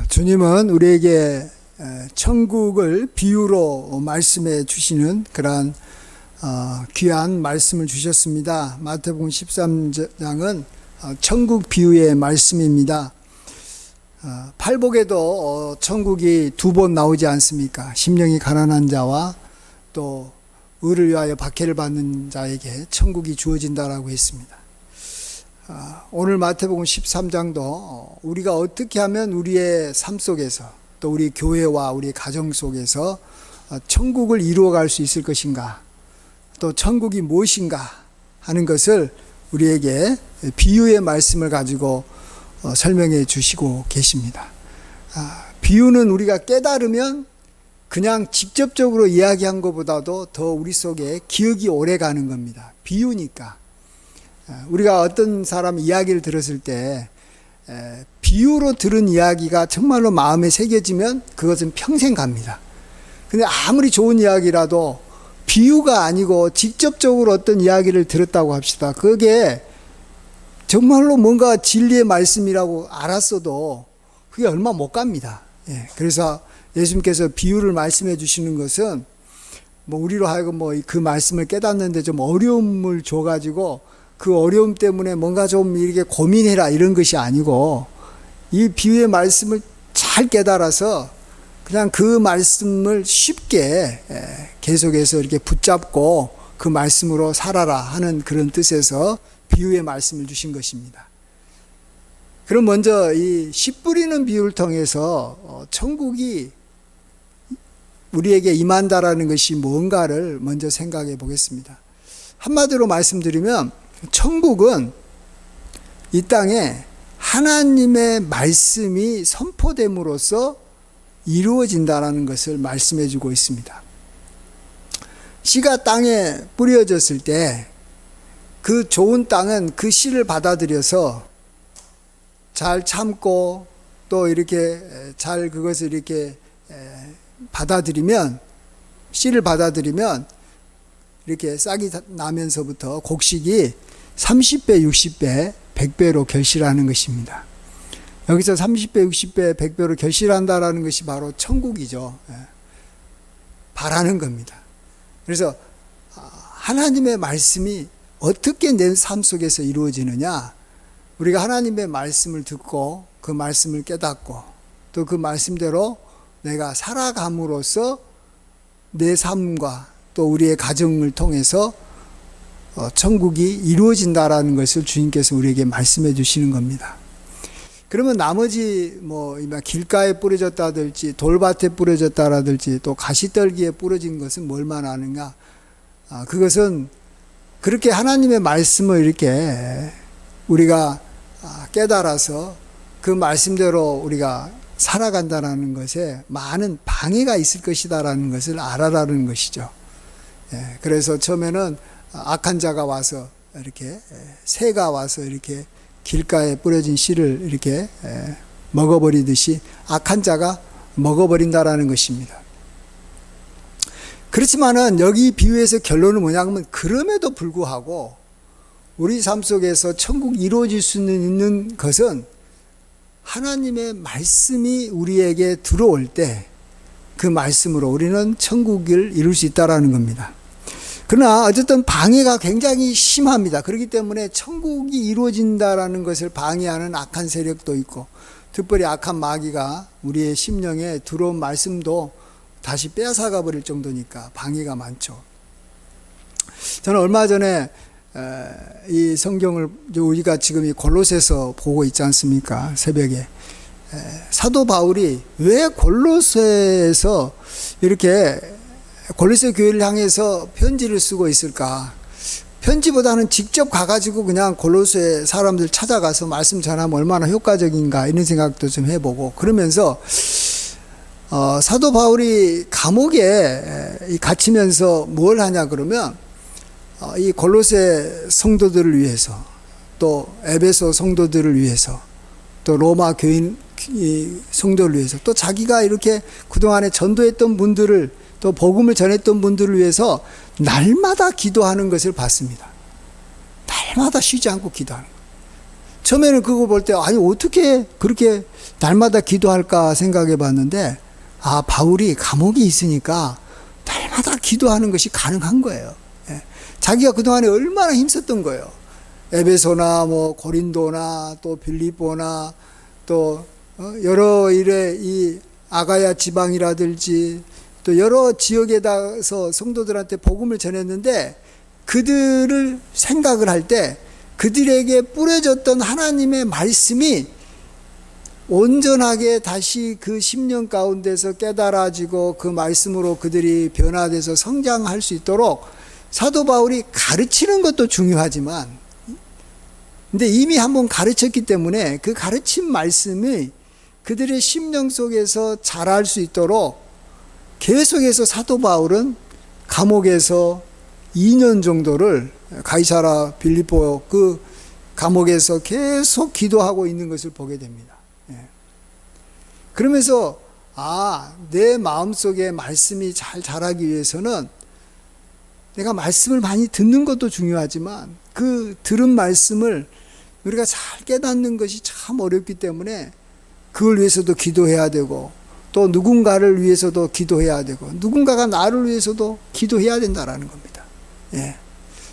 주님은 우리에게 천국을 비유로 말씀해 주시는 그러한 귀한 말씀을 주셨습니다. 마태복음 13장은 천국 비유의 말씀입니다. 팔복에도 천국이 두 번 나오지 않습니까? 심령이 가난한 자와 또 의를 위하여 박해를 받는 자에게 천국이 주어진다라고 했습니다. 오늘 마태복음 13장도 우리가 어떻게 하면 우리의 삶 속에서 또 우리 교회와 우리 가정 속에서 천국을 이루어갈 수 있을 것인가, 또 천국이 무엇인가 하는 것을 우리에게 비유의 말씀을 가지고 설명해 주시고 계십니다. 비유는 우리가 깨달으면 그냥 직접적으로 이야기한 것보다도 더 우리 속에 기억이 오래 가는 겁니다. 비유니까. 우리가 어떤 사람 이야기를 들었을 때 비유로 들은 이야기가 정말로 마음에 새겨지면 그것은 평생 갑니다. 근데 아무리 좋은 이야기라도 비유가 아니고 직접적으로 어떤 이야기를 들었다고 합시다. 그게 정말로 뭔가 진리의 말씀이라고 알았어도 그게 얼마 못 갑니다. 그래서 예수님께서 비유를 말씀해 주시는 것은 우리로 하여금 그 말씀을 깨닫는데 좀 어려움을 줘가지고 그 어려움 때문에 뭔가 좀 이렇게 고민해라 이런 것이 아니고, 이 비유의 말씀을 잘 깨달아서 그냥 그 말씀을 쉽게 계속해서 이렇게 붙잡고 그 말씀으로 살아라 하는 그런 뜻에서 비유의 말씀을 주신 것입니다. 그럼 먼저 이 씨 뿌리는 비유를 통해서 천국이 우리에게 임한다라는 것이 뭔가를 먼저 생각해 보겠습니다. 한마디로 말씀드리면 천국은 이 땅에 하나님의 말씀이 선포됨으로써 이루어진다는 것을 말씀해 주고 있습니다. 씨가 땅에 뿌려졌을 때 그 좋은 땅은 그 씨를 받아들여서 잘 참고 또 이렇게 잘 그것을 이렇게 받아들이면, 씨를 받아들이면 이렇게 싹이 나면서부터 곡식이 30배, 60배, 100배로 결실하는 것입니다. 여기서 30배, 60배, 100배로 결실한다라는 것이 바로 천국이죠. 바라는 겁니다. 그래서 하나님의 말씀이 어떻게 내 삶 속에서 이루어지느냐, 우리가 하나님의 말씀을 듣고 그 말씀을 깨닫고 또 그 말씀대로 내가 살아감으로써 내 삶과 또 우리의 가정을 통해서 천국이 이루어진다라는 것을 주님께서 우리에게 말씀해 주시는 겁니다. 그러면 나머지 길가에 뿌려졌다든지 돌밭에 뿌려졌다라든지 또 가시떨기에 뿌려진 것은 뭘만 아는가? 그것은 그렇게 하나님의 말씀을 이렇게 우리가 깨달아서 그 말씀대로 우리가 살아간다는 것에 많은 방해가 있을 것이다라는 것을 알아라는 것이죠. 그래서 처음에는 악한 자가 와서 이렇게 새가 와서 이렇게 길가에 뿌려진 씨를 이렇게 먹어버리듯이 악한 자가 먹어버린다라는 것입니다. 그렇지만은 여기 비유에서 결론은 뭐냐면, 그럼에도 불구하고 우리 삶 속에서 천국이 이루어질 수 있는 것은 하나님의 말씀이 우리에게 들어올 때 그 말씀으로 우리는 천국을 이룰 수 있다라는 겁니다. 그러나 어쨌든 방해가 굉장히 심합니다. 그렇기 때문에 천국이 이루어진다라는 것을 방해하는 악한 세력도 있고, 특별히 악한 마귀가 우리의 심령에 들어온 말씀도 다시 빼앗아가 버릴 정도니까 방해가 많죠. 저는 얼마 전에 이 성경을 우리가 지금 이 골로새서 보고 있지 않습니까? 새벽에 사도 바울이 왜 골로새에서 이렇게 골로새 교회를 향해서 편지를 쓰고 있을까? 편지보다는 직접 가가지고 그냥 골로새 사람들 찾아가서 말씀 전하면 얼마나 효과적인가 이런 생각도 좀 해보고, 그러면서 사도 바울이 감옥에 갇히면서 뭘 하냐 그러면 이 골로새 성도들을 위해서, 또 에베소 성도들을 위해서, 또 로마 교인 성도를 위해서, 또 자기가 이렇게 그동안에 전도했던 분들을, 또 복음을 전했던 분들을 위해서 날마다 기도하는 것을 봤습니다. 날마다 쉬지 않고 기도하는 거예요. 처음에는 그거 볼 때 아니 어떻게 그렇게 날마다 기도할까 생각해 봤는데 바울이 감옥에 있으니까 날마다 기도하는 것이 가능한 거예요. 예. 자기가 그동안에 얼마나 힘썼던 거예요. 에베소나 뭐 고린도나 또 빌립보나 또 여러 일에 이 아가야 지방이라든지 또 여러 지역에다서 성도들한테 복음을 전했는데 그들을 생각을 할 때 그들에게 뿌려졌던 하나님의 말씀이 온전하게 다시 그 심령 가운데서 깨달아지고 그 말씀으로 그들이 변화돼서 성장할 수 있도록 사도 바울이 가르치는 것도 중요하지만 근데 이미 한번 가르쳤기 때문에 그 가르친 말씀이 그들의 심령 속에서 자랄 수 있도록 계속해서 사도 바울은 감옥에서 2년 정도를 가이사라 빌립보 그 감옥에서 계속 기도하고 있는 것을 보게 됩니다. 그러면서 내 마음속에 말씀이 잘 자라기 위해서는 내가 말씀을 많이 듣는 것도 중요하지만 그 들은 말씀을 우리가 잘 깨닫는 것이 참 어렵기 때문에 그걸 위해서도 기도해야 되고 또 누군가를 위해서도 기도해야 되고 누군가가 나를 위해서도 기도해야 된다라는 겁니다. 예.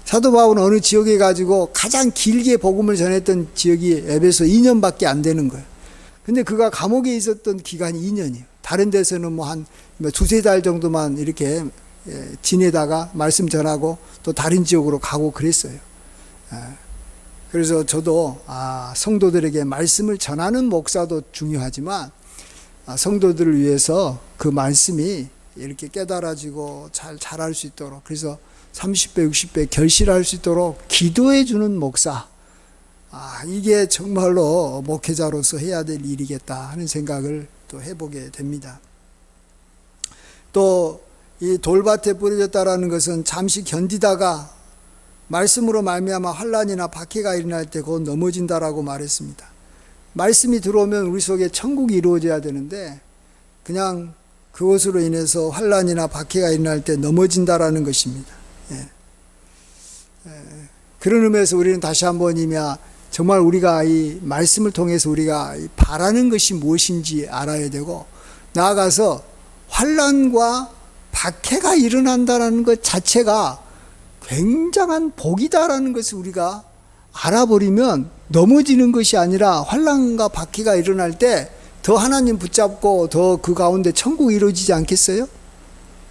사도 바울은 어느 지역에 가지고 가장 길게 복음을 전했던 지역이 에베소 2년밖에 안 되는 거예요. 근데 그가 감옥에 있었던 기간이 2년이에요. 다른 데서는 뭐 한 두세 달 정도만 이렇게 지내다가 말씀 전하고 또 다른 지역으로 가고 그랬어요. 그래서 저도 성도들에게 말씀을 전하는 목사도 중요하지만 성도들을 위해서 그 말씀이 이렇게 깨달아지고 잘 자랄 수 있도록 그래서 30배, 60배 결실할 수 있도록 기도해 주는 목사 이게 정말로 목회자로서 해야 될 일이겠다 하는 생각을 또 해보게 됩니다. 또 이 돌밭에 뿌려졌다라는 것은 잠시 견디다가 말씀으로 말미암아 환난이나 박해가 일어날 때 곧 넘어진다라고 말했습니다. 말씀이 들어오면 우리 속에 천국이 이루어져야 되는데 그냥 그것으로 인해서 환난이나 박해가 일어날 때 넘어진다라는 것입니다. 그런 의미에서 우리는 다시 한번 정말 우리가 이 말씀을 통해서 우리가 바라는 것이 무엇인지 알아야 되고 나아가서 환난과 박해가 일어난다는 것 자체가 굉장한 복이다라는 것을 우리가 알아버리면 넘어지는 것이 아니라 환난과 박해가 일어날 때 더 하나님 붙잡고 더 그 가운데 천국이 이루어지지 않겠어요?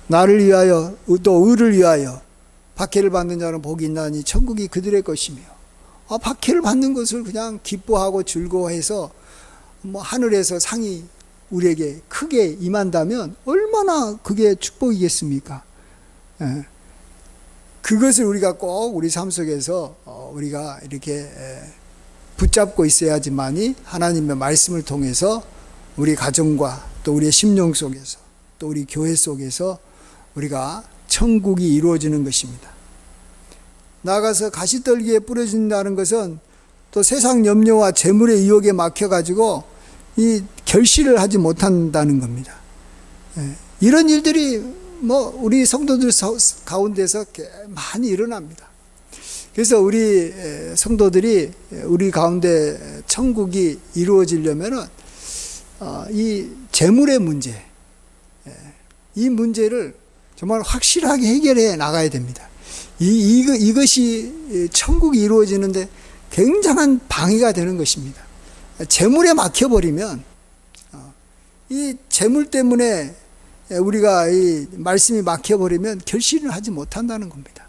나를 위하여 또 의를 위하여 박해를 받는 자는 복이 있나니 천국이 그들의 것이며 박해를 받는 것을 그냥 기뻐하고 즐거워해서 뭐 하늘에서 상이 우리에게 크게 임한다면 얼마나 그게 축복이겠습니까? 그것을 우리가 꼭 우리 삶 속에서 우리가 이렇게 붙잡고 있어야지만이 하나님의 말씀을 통해서 우리 가정과 또 우리의 심령 속에서 또 우리 교회 속에서 우리가 천국이 이루어지는 것입니다. 나아가서 가시떨기에 뿌려진다는 것은 또 세상 염려와 재물의 유혹에 막혀가지고 이 결실을 하지 못한다는 겁니다. 이런 일들이 뭐 우리 성도들 가운데서 많이 일어납니다. 그래서 우리 성도들이 우리 가운데 천국이 이루어지려면은 이 재물의 문제, 이 문제를 정말 확실하게 해결해 나가야 됩니다. 이것이 천국이 이루어지는데 굉장한 방해가 되는 것입니다. 재물에 막혀버리면 이 재물 때문에 우리가 이 말씀이 막혀버리면 결실을 하지 못한다는 겁니다.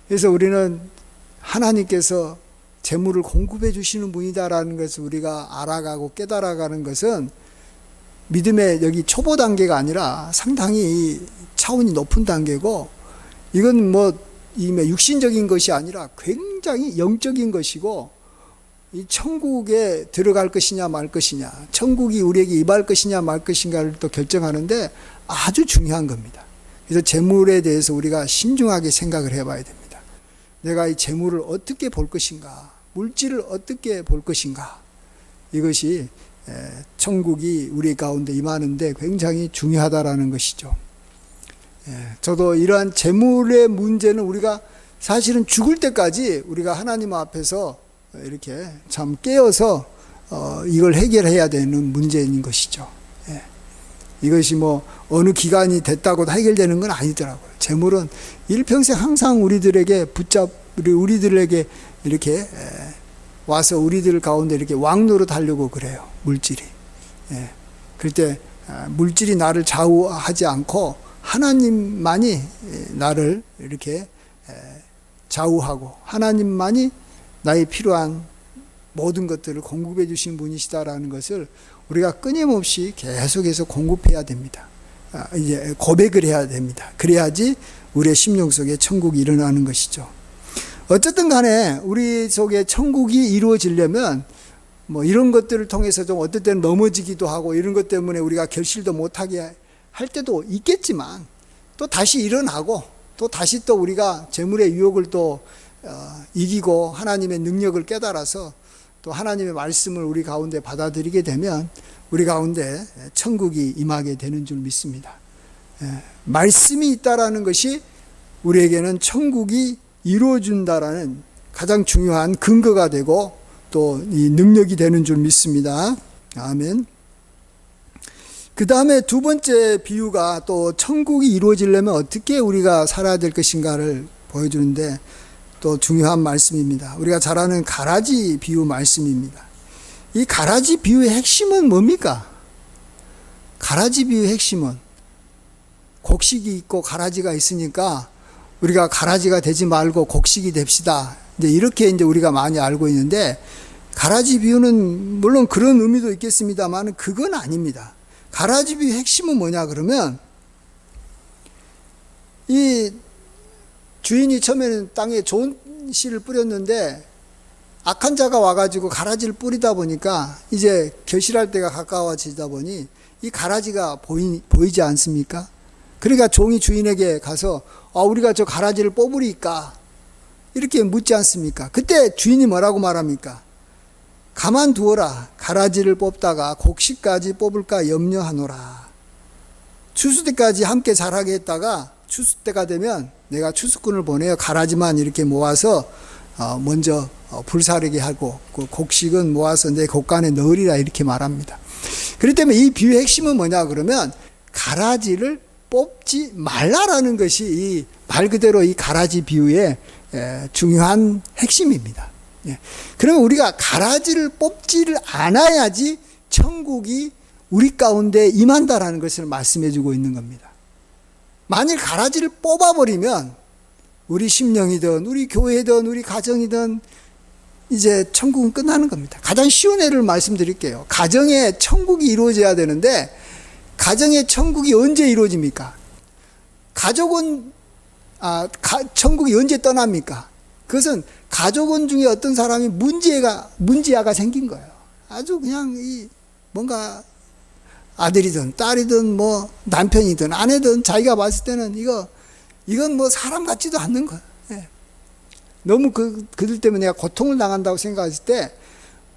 그래서 우리는 하나님께서 재물을 공급해 주시는 분이다라는 것을 우리가 알아가고 깨달아가는 것은 믿음의 여기 초보 단계가 아니라 상당히 차원이 높은 단계고 이건 뭐 육신적인 것이 아니라 굉장히 영적인 것이고 이 천국에 들어갈 것이냐 말 것이냐 천국이 우리에게 임할 것이냐 말 것인가를 또 결정하는데 아주 중요한 겁니다. 그래서 재물에 대해서 우리가 신중하게 생각을 해봐야 됩니다. 내가 이 재물을 어떻게 볼 것인가 물질을 어떻게 볼 것인가 이것이 천국이 우리 가운데 임하는데 굉장히 중요하다라는 것이죠. 저도 이러한 재물의 문제는 우리가 사실은 죽을 때까지 우리가 하나님 앞에서 이렇게 참 깨어서 이걸 해결해야 되는 문제인 것이죠. 예. 이것이 뭐 어느 기간이 됐다고 해결되는 건 아니더라고요. 재물은 일평생 항상 우리들에게 우리들에게 이렇게 와서 우리들 가운데 이렇게 왕노릇 하려고 그래요. 물질이. 예. 그럴 때 물질이 나를 좌우하지 않고 하나님만이 나를 이렇게 좌우하고 하나님만이 나의 필요한 모든 것들을 공급해 주신 분이시다라는 것을 우리가 끊임없이 계속해서 공급해야 됩니다. 이제 고백을 해야 됩니다. 그래야지 우리의 심령 속에 천국이 일어나는 것이죠. 어쨌든 간에 우리 속에 천국이 이루어지려면 뭐 이런 것들을 통해서 좀 어떨 때는 넘어지기도 하고 이런 것 때문에 우리가 결실도 못하게 할 때도 있겠지만 또 다시 일어나고 또 다시 또 우리가 재물의 유혹을 또 이기고 하나님의 능력을 깨달아서 또 하나님의 말씀을 우리 가운데 받아들이게 되면 우리 가운데 천국이 임하게 되는 줄 믿습니다. 말씀이 있다라는 것이 우리에게는 천국이 이루어진다라는 가장 중요한 근거가 되고 또 이 능력이 되는 줄 믿습니다. 아멘. 그 다음에 두 번째 비유가 또 천국이 이루어지려면 어떻게 우리가 살아야 될 것인가를 보여주는데 또 중요한 말씀입니다. 우리가 잘 아는 가라지 비유 말씀입니다. 이 가라지 비유의 핵심은 뭡니까? 가라지 비유의 핵심은 곡식이 있고 가라지가 있으니까 우리가 가라지가 되지 말고 곡식이 됩시다. 이렇게 이제 우리가 많이 알고 있는데 가라지 비유는 물론 그런 의미도 있겠습니다만 그건 아닙니다. 가라지 비유의 핵심은 뭐냐 그러면 이 주인이 처음에는 땅에 좋은 씨를 뿌렸는데 악한 자가 와가지고 가라지를 뿌리다 보니까 이제 결실할 때가 가까워지다 보니 이 가라지가 보이지 않습니까? 그러니까 종이 주인에게 가서 우리가 저 가라지를 뽑으리까 이렇게 묻지 않습니까? 그때 주인이 뭐라고 말합니까? 가만두어라. 가라지를 뽑다가 곡식까지 뽑을까 염려하노라. 추수 때까지 함께 자라게 했다가 추수 때가 되면 내가 추수꾼을 보내어 가라지만 이렇게 모아서 먼저 불사르게 하고 그 곡식은 모아서 내 곡간에 넣으리라 이렇게 말합니다. 그렇기 때문에 이 비유의 핵심은 뭐냐 그러면 가라지를 뽑지 말라라는 것이 이 말 그대로 이 가라지 비유의 중요한 핵심입니다. 그러면 우리가 가라지를 뽑지를 않아야지 천국이 우리 가운데 임한다라는 것을 말씀해 주고 있는 겁니다. 만일 가라지를 뽑아버리면 우리 심령이든 우리 교회든 우리 가정이든 이제 천국은 끝나는 겁니다. 가장 쉬운 예를 말씀드릴게요. 가정에 천국이 이루어져야 되는데 가정의 천국이 언제 이루어집니까? 가족은 천국이 언제 떠납니까? 그것은 가족원 중에 어떤 사람이 문제아가 생긴 거예요. 아주 그냥 뭔가 아들이든 딸이든 뭐 남편이든 아내든 자기가 봤을 때는 이건 뭐 사람 같지도 않는 거예요. 너무 그들 때문에 내가 고통을 당한다고 생각했을 때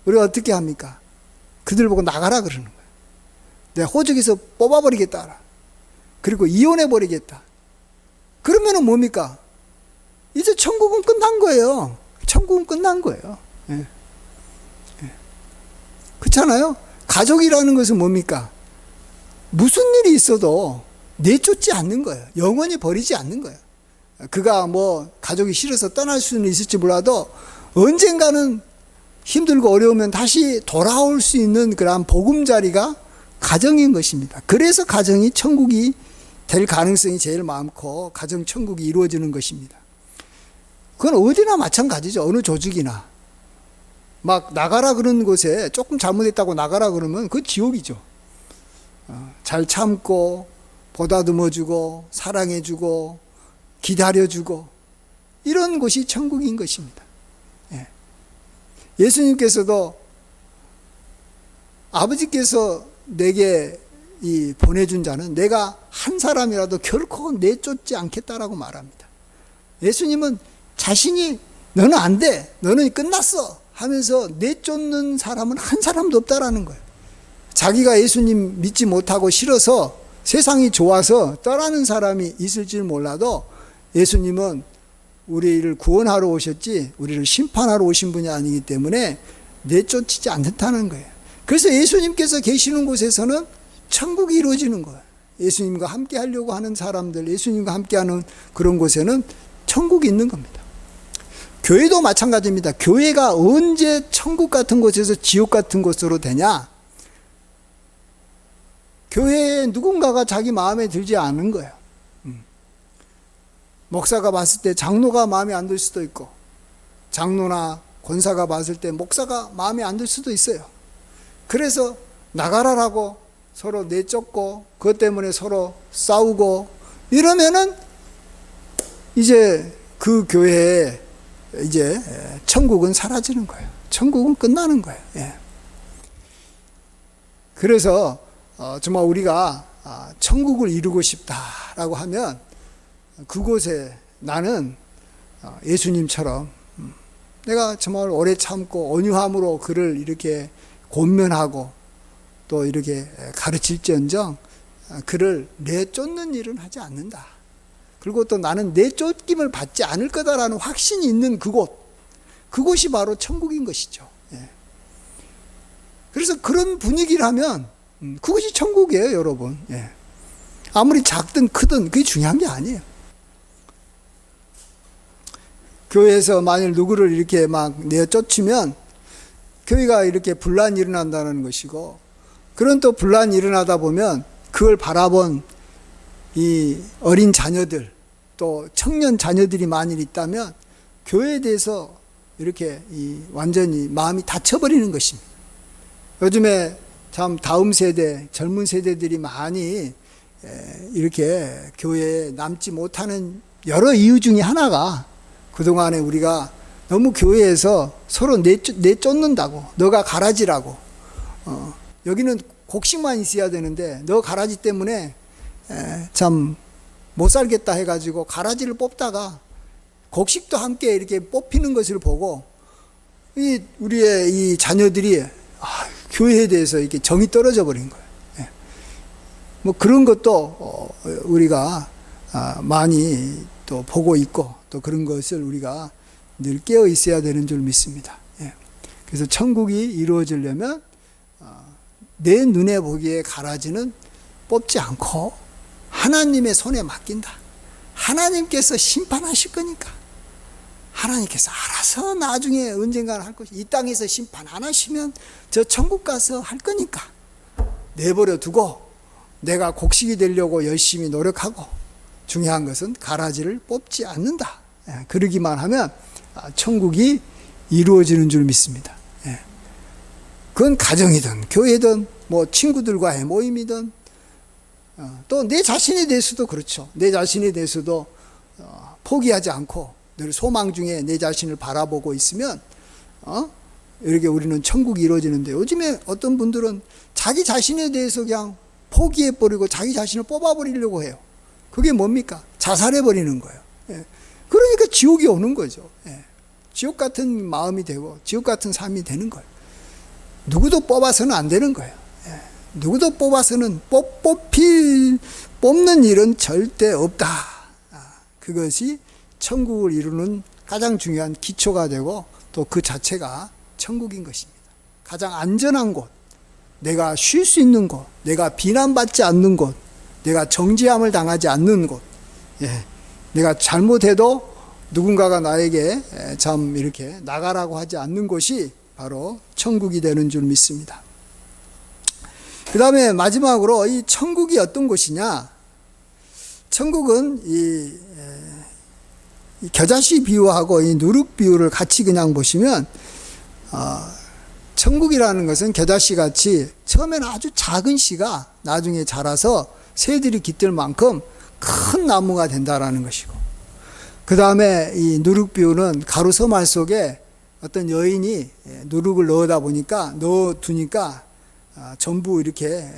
우리가 어떻게 합니까? 그들 보고 나가라 그러는 거예요. 내가 호적에서 뽑아버리겠다. 그리고 이혼해버리겠다. 그러면은 뭡니까? 이제 천국은 끝난 거예요. 천국은 끝난 거예요. 그렇잖아요? 가족이라는 것은 뭡니까? 무슨 일이 있어도 내쫓지 않는 거예요. 영원히 버리지 않는 거예요. 그가 뭐 가족이 싫어서 떠날 수는 있을지 몰라도 언젠가는 힘들고 어려우면 다시 돌아올 수 있는 그러한 보금자리가 가정인 것입니다. 그래서 가정이 천국이 될 가능성이 제일 많고 가정 천국이 이루어지는 것입니다. 그건 어디나 마찬가지죠. 어느 조직이나. 막 나가라 그런 곳에 조금 잘못했다고 나가라 그러면 그건 지옥이죠. 잘 참고 보다듬어주고 사랑해주고 기다려주고 이런 곳이 천국인 것입니다. 예수님께서도 아버지께서 내게 보내준 자는 내가 한 사람이라도 결코 내쫓지 않겠다라고 말합니다. 예수님은 자신이 너는 안 돼, 너는 끝났어 하면서 내쫓는 사람은 한 사람도 없다라는 거예요. 자기가 예수님 믿지 못하고 싫어서 세상이 좋아서 떠나는 사람이 있을지 몰라도 예수님은 우리를 구원하러 오셨지 우리를 심판하러 오신 분이 아니기 때문에 내쫓지 않는다는 거예요. 그래서 예수님께서 계시는 곳에서는 천국이 이루어지는 거예요. 예수님과 함께 하려고 하는 사람들, 예수님과 함께하는 그런 곳에는 천국이 있는 겁니다. 교회도 마찬가지입니다. 교회가 언제 천국 같은 곳에서 지옥 같은 곳으로 되냐? 교회에 누군가가 자기 마음에 들지 않은 거예요. 목사가 봤을 때 장로가 마음에 안 들 수도 있고, 장로나 권사가 봤을 때 목사가 마음에 안 들 수도 있어요. 그래서 나가라라고 서로 내쫓고 그것 때문에 서로 싸우고 이러면은 이제 그 교회에 이제 천국은 사라지는 거예요. 천국은 끝나는 거예요. 예. 그래서 정말 우리가 천국을 이루고 싶다라고 하면 그곳에 나는 예수님처럼 내가 정말 오래 참고 온유함으로 그를 이렇게 권면하고 또 이렇게 가르칠지언정 그를 내쫓는 일은 하지 않는다. 그리고 또 나는 내쫓김을 받지 않을 거다라는 확신이 있는 그곳이 바로 천국인 것이죠. 예. 그래서 그런 분위기라면 그것이 천국이에요, 여러분. 예. 아무리 작든 크든 그게 중요한 게 아니에요. 교회에서 만일 누구를 이렇게 막 내쫓으면 교회가 이렇게 분란이 일어난다는 것이고, 그런 또 분란이 일어나다 보면 그걸 바라본 이 어린 자녀들 또 청년 자녀들이 만일 있다면 교회에 대해서 이렇게 완전히 마음이 닫혀버리는 것입니다. 요즘에 참 다음 세대, 젊은 세대들이 많이 이렇게 교회에 남지 못하는 여러 이유 중에 하나가 그동안에 우리가 너무 교회에서 서로 내쫓는다고, 너가 가라지라고, 여기는 곡식만 있어야 되는데 너 가라지 때문에 참 못 살겠다 해가지고 가라지를 뽑다가 곡식도 함께 이렇게 뽑히는 것을 보고 우리의 이 자녀들이 교회에 대해서 이렇게 정이 떨어져 버린 거예요. 뭐 그런 것도 우리가 많이 또 보고 있고 또 그런 것을 우리가 늘 깨어 있어야 되는 줄 믿습니다. 그래서 천국이 이루어지려면 내 눈에 보기에 가라지는 뽑지 않고 하나님의 손에 맡긴다. 하나님께서 심판하실 거니까 하나님께서 알아서 나중에 언젠가는 할 것이, 이 땅에서 심판 안 하시면 저 천국 가서 할 거니까 내버려 두고 내가 곡식이 되려고 열심히 노력하고, 중요한 것은 가라지를 뽑지 않는다. 그러기만 하면 천국이 이루어지는 줄 믿습니다. 그건 가정이든 교회든 뭐 친구들과의 모임이든 또 내 자신에 대해서도 그렇죠. 내 자신에 대해서도 포기하지 않고 늘 소망 중에 내 자신을 바라보고 있으면 이렇게 우리는 천국이 이루어지는데, 요즘에 어떤 분들은 자기 자신에 대해서 그냥 포기해버리고 자기 자신을 뽑아버리려고 해요. 그게 뭡니까? 자살해버리는 거예요. 그러니까 지옥이 오는 거죠. 지옥 같은 마음이 되고 지옥 같은 삶이 되는 거예요. 누구도 뽑아서는 안 되는 거예요. 누구도 뽑아서는 뽑는 일은 절대 없다. 그것이 천국을 이루는 가장 중요한 기초가 되고 또 그 자체가 천국인 것입니다. 가장 안전한 곳, 내가 쉴 수 있는 곳, 내가 비난받지 않는 곳, 내가 정죄함을 당하지 않는 곳, 내가 잘못해도 누군가가 나에게 참 이렇게 나가라고 하지 않는 곳이 바로 천국이 되는 줄 믿습니다. 그 다음에 마지막으로 이 천국이 어떤 곳이냐? 천국은 이 겨자씨 비유하고 이 누룩 비유를 같이 그냥 보시면, 천국이라는 것은 겨자씨 같이 처음에는 아주 작은 씨가 나중에 자라서 새들이 깃들 만큼 큰 나무가 된다라는 것이고, 그 다음에 이 누룩 비유는 가루서말 속에 어떤 여인이 누룩을 넣어두니까 전부 이렇게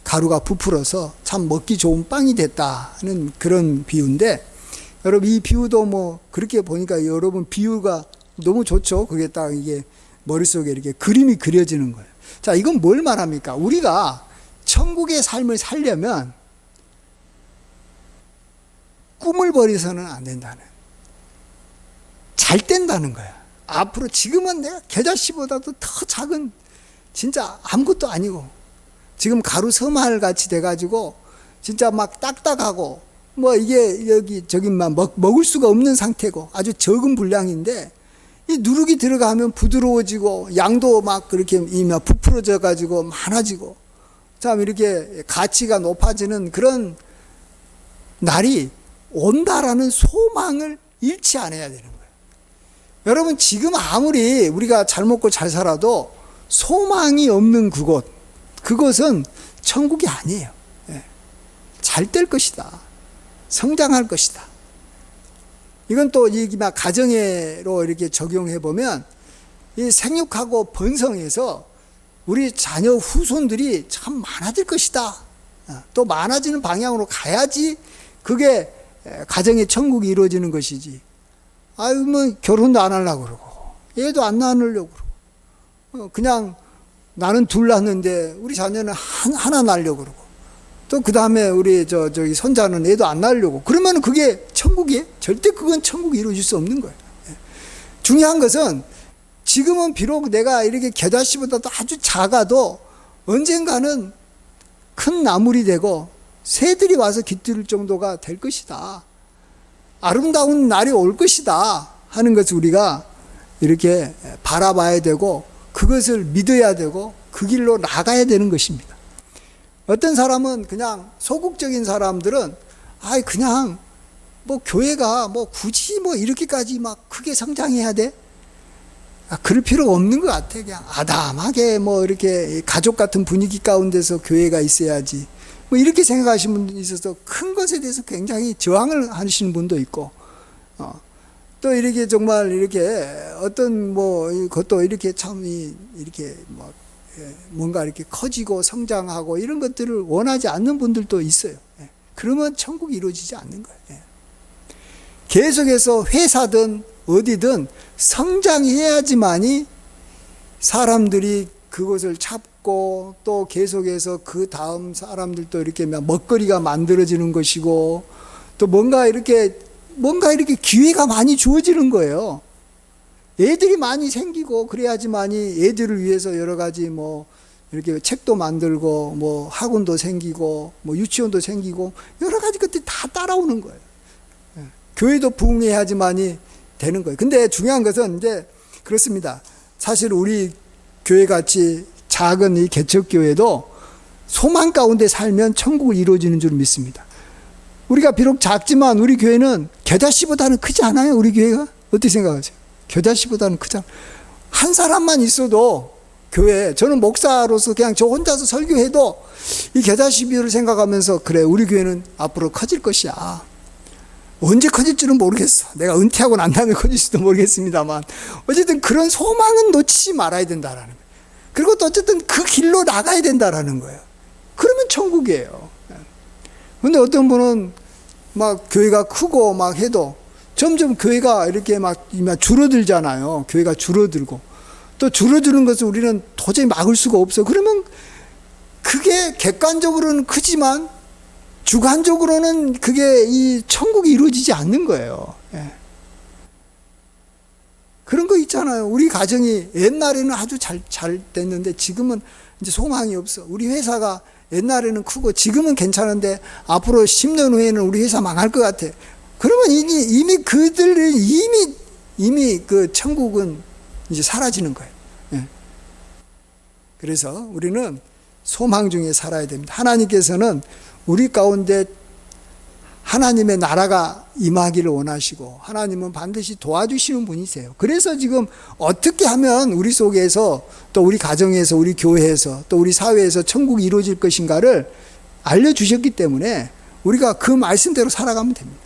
가루가 부풀어서 참 먹기 좋은 빵이 됐다는 그런 비유인데, 여러분 이 비유도 뭐 그렇게 보니까 여러분 비유가 너무 좋죠. 그게 딱 이게 머릿속에 이렇게 그림이 그려지는 거예요. 자, 이건 뭘 말합니까? 우리가 천국의 삶을 살려면 꿈을 버려서는 안 된다는, 잘 된다는 거야. 앞으로 지금은 내가 겨자씨보다도 더 작은 진짜 아무것도 아니고 지금 가루 서말 같이 돼가지고 진짜 막 딱딱하고 뭐 이게 여기 저기만 먹을 수가 없는 상태고 아주 적은 분량인데 이 누룩이 들어가면 부드러워지고 양도 막 그렇게 부풀어져 가지고 많아지고 참 이렇게 가치가 높아지는 그런 날이 온다라는 소망을 잃지 않아야 되는 거예요. 여러분 지금 아무리 우리가 잘 먹고 잘 살아도 소망이 없는 그것은 천국이 아니에요. 잘 될 것이다. 성장할 것이다. 이건 또 이 가정으로 이렇게 적용해 보면 이 생육하고 번성해서 우리 자녀 후손들이 참 많아질 것이다. 또 많아지는 방향으로 가야지 그게 가정의 천국이 이루어지는 것이지. 아유 뭐 결혼도 안 하려고 그러고 얘도 안 낳으려고 그러고 그냥 나는 둘 낳는데 우리 자녀는 하나 낳으려고 그러고 또 그 다음에 우리 저기 손자는 애도 안 낳으려고 그러면 그게 천국이에요? 절대 그건 천국이 이루어질 수 없는 거예요. 중요한 것은 지금은 비록 내가 이렇게 겨자씨보다도 아주 작아도 언젠가는 큰 나물이 되고 새들이 와서 깃들 정도가 될 것이다. 아름다운 날이 올 것이다 하는 것을 우리가 이렇게 바라봐야 되고 그것을 믿어야 되고 그 길로 나가야 되는 것입니다. 어떤 사람은 그냥 소극적인 사람들은 그냥 뭐 교회가 뭐 굳이 뭐 이렇게까지 막 크게 성장해야 돼? 그럴 필요가 없는 것 같아. 그냥 아담하게 뭐 이렇게 가족 같은 분위기 가운데서 교회가 있어야지. 뭐 이렇게 생각하시는 분들이 있어서 큰 것에 대해서 굉장히 저항을 하시는 분도 있고, 또 이렇게 정말 이렇게 어떤 뭐 그것도 이렇게 참 이렇게 뭐 뭔가 이렇게 커지고 성장하고 이런 것들을 원하지 않는 분들도 있어요. 그러면 천국이 이루어지지 않는 거예요. 계속해서 회사든 어디든 성장해야지만이 사람들이 그것을 찾고 또 계속해서 그 다음 사람들도 이렇게 먹거리가 만들어지는 것이고 또 뭔가 이렇게 기회가 많이 주어지는 거예요. 애들이 많이 생기고 그래야지만이 애들을 위해서 여러 가지 뭐 이렇게 책도 만들고 뭐 학원도 생기고 뭐 유치원도 생기고 여러 가지 것들이 다 따라오는 거예요. 교회도 부흥해야지만이 되는 거예요. 근데 중요한 것은 이제 그렇습니다. 사실 우리 교회 같이 작은 이 개척교회도 소망 가운데 살면 천국을 이루어지는 줄 믿습니다. 우리가 비록 작지만 우리 교회는 겨자씨보다는 크지 않아요? 우리 교회가? 어떻게 생각하세요? 겨자씨보다는 크잖아. 한 사람만 있어도 교회, 저는 목사로서 그냥 저 혼자서 설교해도 이 겨자씨 비율을 생각하면서 그래 우리 교회는 앞으로 커질 것이야. 언제 커질지는 모르겠어. 내가 은퇴하고 난 다음에 커질지도 모르겠습니다.만 어쨌든 그런 소망은 놓치지 말아야 된다라는 거예요. 그리고 또 어쨌든 그 길로 나가야 된다라는 거예요. 그러면 천국이에요. 근데 어떤 분은 막 교회가 크고 막 해도 점점 교회가 이렇게 막 줄어들잖아요. 교회가 줄어들고 또 줄어드는 것을 우리는 도저히 막을 수가 없어. 그러면 그게 객관적으로는 크지만 주관적으로는 그게 이 천국이 이루어지지 않는 거예요. 그런 거 있잖아요. 우리 가정이 옛날에는 아주 잘 됐는데 지금은 이제 소망이 없어. 우리 회사가 옛날에는 크고 지금은 괜찮은데 앞으로 10년 후에는 우리 회사 망할 것 같아. 그러면 이미 그들은 이미 그 천국은 이제 사라지는 거예요. 그래서 우리는 소망 중에 살아야 됩니다. 하나님께서는 우리 가운데 하나님의 나라가 임하기를 원하시고 하나님은 반드시 도와주시는 분이세요. 그래서 지금 어떻게 하면 우리 속에서 또 우리 가정에서 우리 교회에서 또 우리 사회에서 천국이 이루어질 것인가를 알려주셨기 때문에 우리가 그 말씀대로 살아가면 됩니다.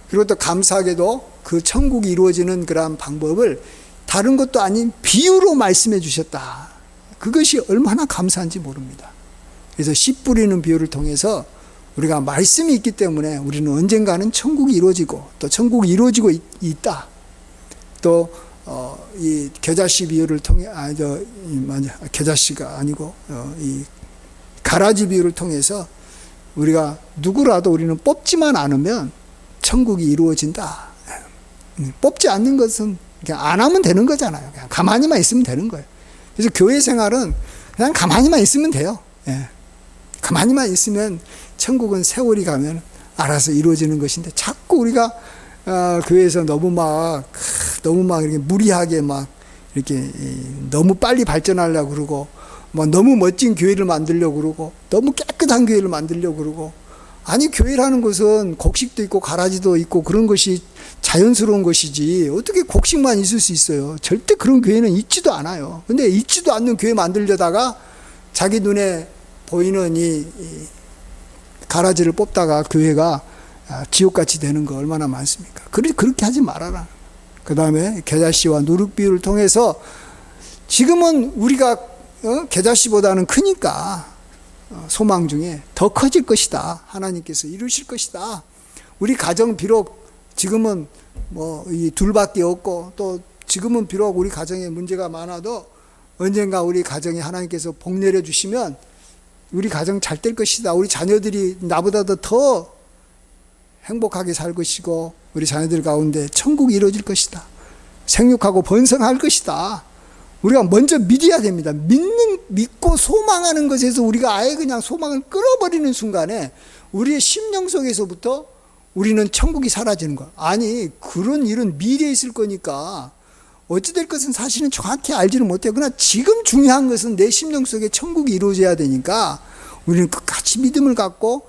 그리고 또 감사하게도 그 천국이 이루어지는 그러한 방법을 다른 것도 아닌 비유로 말씀해 주셨다. 그것이 얼마나 감사한지 모릅니다. 그래서 씨 뿌리는 비유를 통해서 우리가 말씀이 있기 때문에 우리는 언젠가는 천국이 이루어지고 또 천국이 이루어지고 있다. 또 이 겨자씨 비유를 통해 겨자씨가 아니고 이 가라지 비유를 통해서 우리가 누구라도 우리는 뽑지만 않으면 천국이 이루어진다. 뽑지 않는 것은 그냥 안 하면 되는 거잖아요. 그냥 가만히만 있으면 되는 거예요. 그래서 교회 생활은 그냥 가만히만 있으면 돼요. 예. 가만히만 있으면 천국은 세월이 가면 알아서 이루어지는 것인데, 자꾸 우리가 교회에서 너무 막 이렇게 무리하게 막 이렇게 너무 빨리 발전하려고 그러고, 뭐 너무 멋진 교회를 만들려고 그러고, 너무 깨끗한 교회를 만들려고 그러고. 아니, 교회라는 것은 곡식도 있고 가라지도 있고 그런 것이 자연스러운 것이지, 어떻게 곡식만 있을 수 있어요? 절대 그런 교회는 있지도 않아요. 근데 있지도 않는 교회 만들려다가 자기 눈에 보이는 이 가라지를 뽑다가 교회가 지옥같이 되는 거 얼마나 많습니까? 그렇게 하지 말아라. 그 다음에 겨자씨와 누룩비유를 통해서, 지금은 우리가 겨자씨보다는 크니까 소망 중에 더 커질 것이다. 하나님께서 이루실 것이다. 우리 가정 비록 지금은 뭐 이 둘밖에 없고, 또 지금은 비록 우리 가정에 문제가 많아도 언젠가 우리 가정에 하나님께서 복 내려 주시면 우리 가정 잘 될 것이다. 우리 자녀들이 나보다도 더 행복하게 살 것이고, 우리 자녀들 가운데 천국이 이루어질 것이다. 생육하고 번성할 것이다. 우리가 먼저 믿어야 됩니다. 믿고 소망하는 것에서 우리가 아예 그냥 소망을 끊어버리는 순간에 우리의 심령 속에서부터 우리는 천국이 사라지는 거야. 아니, 그런 일은 미래에 있을 거니까 어찌 될 것은 사실은 정확히 알지는 못해요. 그러나 지금 중요한 것은 내 심령 속에 천국이 이루어져야 되니까 우리는 끝까지 믿음을 갖고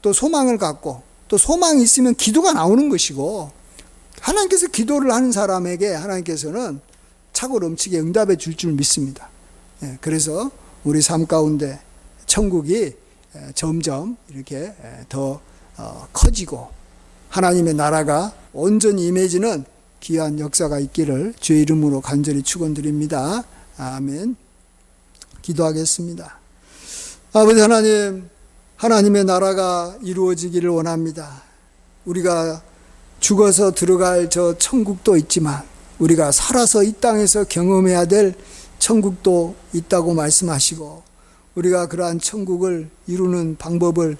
또 소망을 갖고, 또 소망이 있으면 기도가 나오는 것이고, 하나님께서 기도를 하는 사람에게 하나님께서는 차고 넘치게 응답해 줄 줄 믿습니다. 그래서 우리 삶 가운데 천국이 점점 이렇게 더 커지고 하나님의 나라가 온전히 임해지는 귀한 역사가 있기를 주의 이름으로 간절히 축원드립니다. 아멘. 기도하겠습니다. 아버지 하나님, 하나님의 나라가 이루어지기를 원합니다. 우리가 죽어서 들어갈 저 천국도 있지만 우리가 살아서 이 땅에서 경험해야 될 천국도 있다고 말씀하시고, 우리가 그러한 천국을 이루는 방법을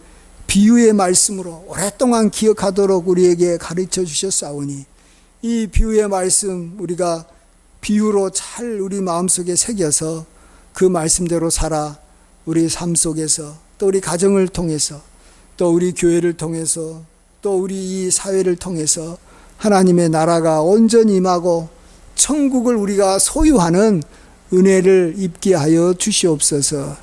비유의 말씀으로 오랫동안 기억하도록 우리에게 가르쳐 주셨사오니, 이 비유의 말씀 우리가 비유로 잘 우리 마음속에 새겨서 그 말씀대로 살아 우리 삶 속에서, 또 우리 가정을 통해서, 또 우리 교회를 통해서, 또 우리 이 사회를 통해서 하나님의 나라가 온전히 임하고 천국을 우리가 소유하는 은혜를 입게 하여 주시옵소서.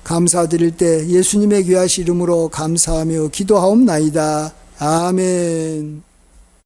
감사드릴 때 예수님의 귀하신 이름으로 감사하며 기도하옵나이다. 아멘.